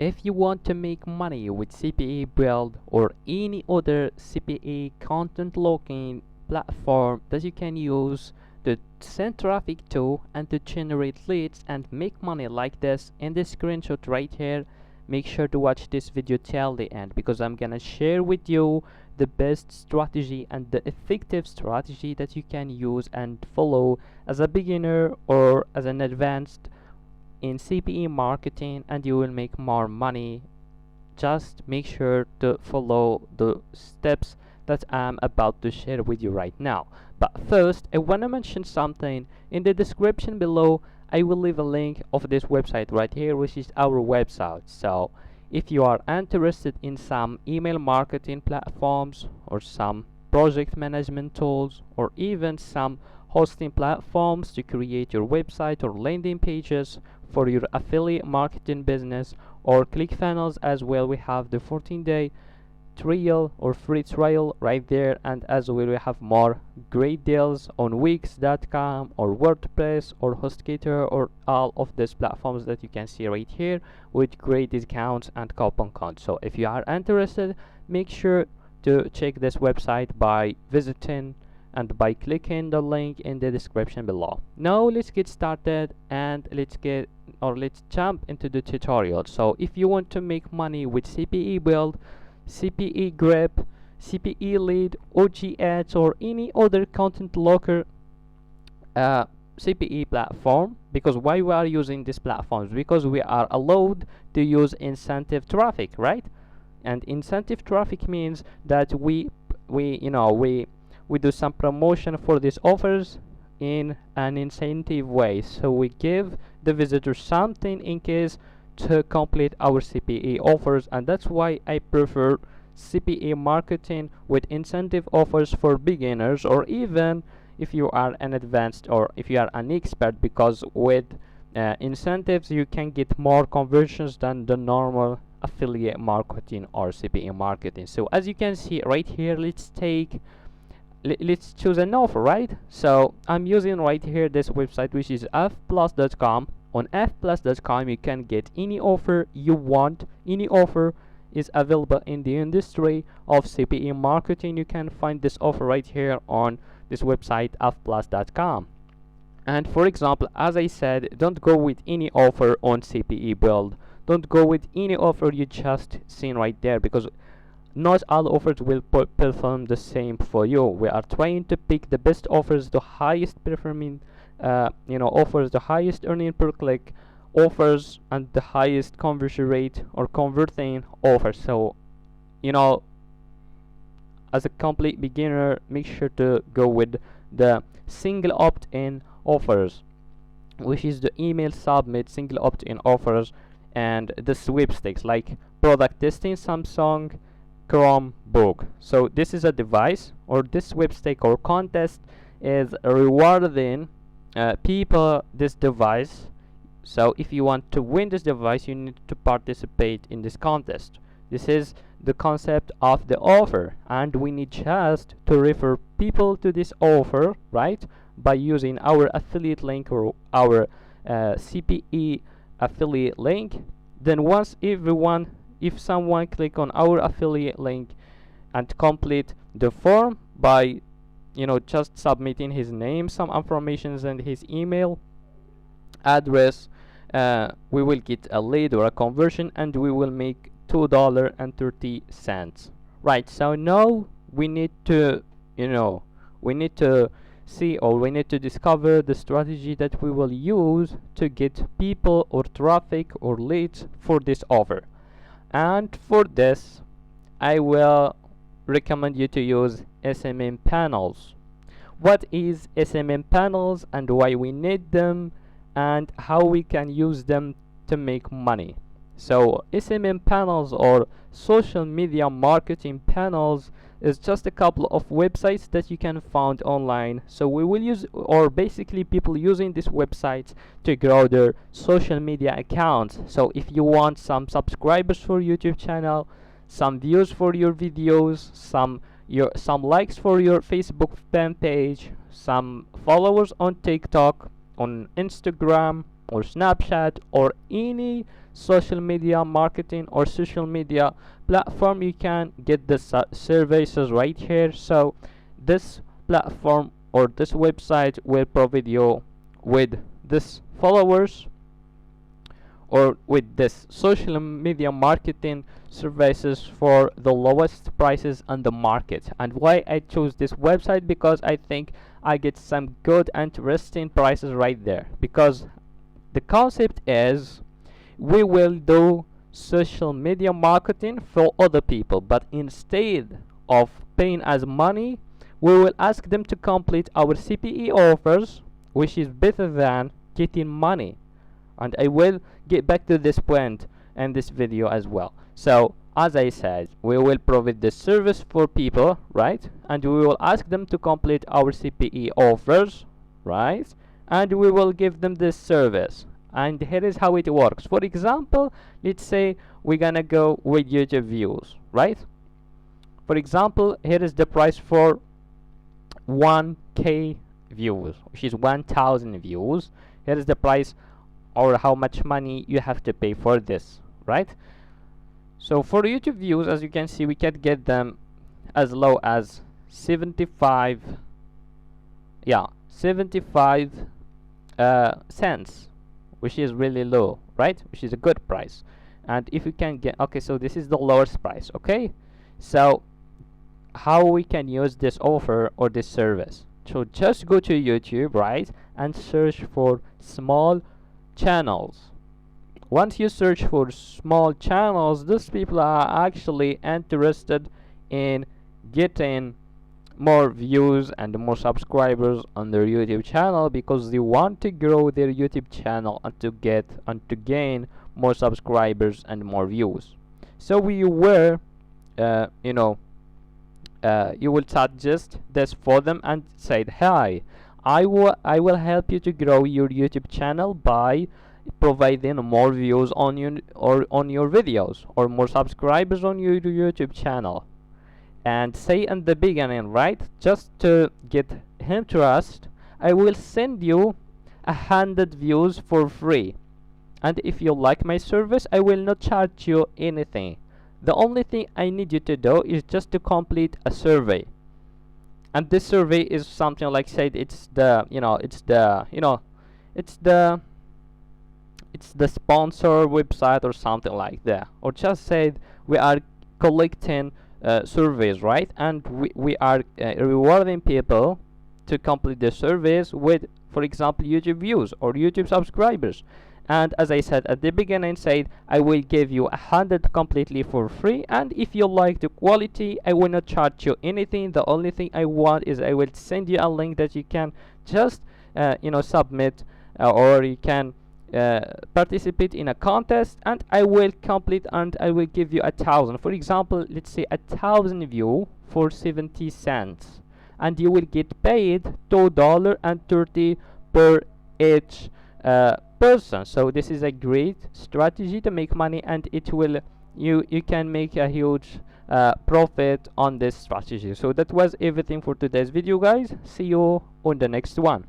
If you want to make money with CPA Build or any other CPA content logging platform that you can use to send traffic to and to generate leads and make money like this in this screenshot right here, make sure to watch this video till the end, because I'm gonna share with you the best strategy and the effective strategy that you can use and follow as a beginner or as an advanced in CPA marketing, and you will make more money. Just make sure to follow the steps that I'm about to share with you right now. But first, I want to mention something. In the description below, I will leave a link of this website right here, which is our website. So if you are interested in some email marketing platforms or some project management tools or even some hosting platforms to create your website or landing pages for your affiliate marketing business or ClickFunnels as well, we have the 14-day trial or free trial right there, and as well we have more great deals on Wix.com or WordPress or HostGator or all of these platforms that you can see right here with great discounts and coupon codes. So if you are interested, make sure to check this website by visiting and by clicking the link in the description below. Now let's get started and let's jump into the tutorial. So if you want to make money with CPA Build, CPA Grip, CPA Lead, OG Ads, or any other content logger CPA platform, because why we are using these platforms? Because we are allowed to use incentive traffic, right? And incentive traffic means that we do some promotion for these offers in an incentive way. So we give the visitor something in case to complete our CPA offers, and that's why I prefer CPA marketing with incentive offers for beginners, or even if you are an advanced or if you are an expert, because with incentives you can get more conversions than the normal affiliate marketing or CPA marketing. So as you can see right here, let's choose an offer, right? So I'm using right here this website, which is fplus.com. On fplus.com you can get any offer you want. Any offer is available in the industry of CPA marketing. You can find this offer right here on this website fplus.com. And for example, as I said, don't go with any offer on CPA Build. Don't go with any offer you just seen right there, because not all offers will perform the same for you. We are trying to pick the best offers, the highest performing offers, the highest earning per click offers, and the highest conversion rate or converting offers. So as a complete beginner, make sure to go with the single opt-in offers, which is the email submit single opt-in offers, and the sweepstakes like product testing Samsung Chromebook. So this is a device, or this sweepstake or contest is rewarding people this device. So if you want to win this device, you need to participate in this contest. This is the concept of the offer, and we need just to refer people to this offer, right, by using our affiliate link or our CPE affiliate link. Then if someone click on our affiliate link and complete the form by just submitting his name, some information, and his email address, we will get a lead or a conversion, and we will make $2.30. Right. So now we need to see, or we need to discover the strategy that we will use to get people or traffic or leads for this offer. And for this, I will recommend you to use SMM panels. What is SMM panels and why we need them and how we can use them to make money? So SMM panels or social media marketing panels is just a couple of websites that you can find online. So we will use, or basically people using these websites to grow their social media accounts. So if you want some subscribers for YouTube channel, some views for your videos, some likes for your Facebook fan page, some followers on TikTok, on Instagram or Snapchat, or any social media marketing or social media platform, you can get the services right here. So this platform or this website will provide you with this followers or with this social media marketing services for the lowest prices on the market. And why I chose this website, because I think I get some good interesting prices right there. Because the concept is we will do social media marketing for other people, but instead of paying us money, we will ask them to complete our CPE offers, which is better than getting money. And I will get back to this point in this video as well. So as I said, we will provide this service for people, right? And we will ask them to complete our CPE offers, right? And we will give them this service. And here is how it works. For example, let's say we're gonna go with YouTube views, right? For example, here is the price for 1k views, which is 1000 views. Here is the price or how much money you have to pay for this, right? So for YouTube views, as you can see, we can get them as low as 75 cents, which is really low, right? Which is a good price. And if you can get, okay, so this is the lowest price, okay? So how we can use this offer or this service? So just go to YouTube, right, and search for small channels. Once you search for small channels, these people are actually interested in getting more views and more subscribers on their YouTube channel, because they want to grow their YouTube channel and to gain more subscribers and more views. So we were you will suggest this for them and say, hi, I will help you to grow your YouTube channel by providing more views on your videos, or more subscribers on your YouTube channel. And say in the beginning, right, just to get him trust, I will send you 100 views for free, and if you like my service, I will not charge you anything. The only thing I need you to do is just to complete a survey. And this survey is something like, say, it's the sponsor website or something like that, or just say we are collecting surveys, right? And we are rewarding people to complete the surveys with, for example, YouTube views or YouTube subscribers. And as I said at the beginning, said I will give you 100 completely for free, and if you like the quality, I will not charge you anything. The only thing I want is I will send you a link that you can just submit, or you can participate in a contest, and I will complete and I will give you 1,000. For example, let's say 1,000 view for 70 cents, and you will get paid $2.30 per each person. So this is a great strategy to make money, and it will you can make a huge profit on this strategy. So that was everything for today's video, guys. See you on the next one.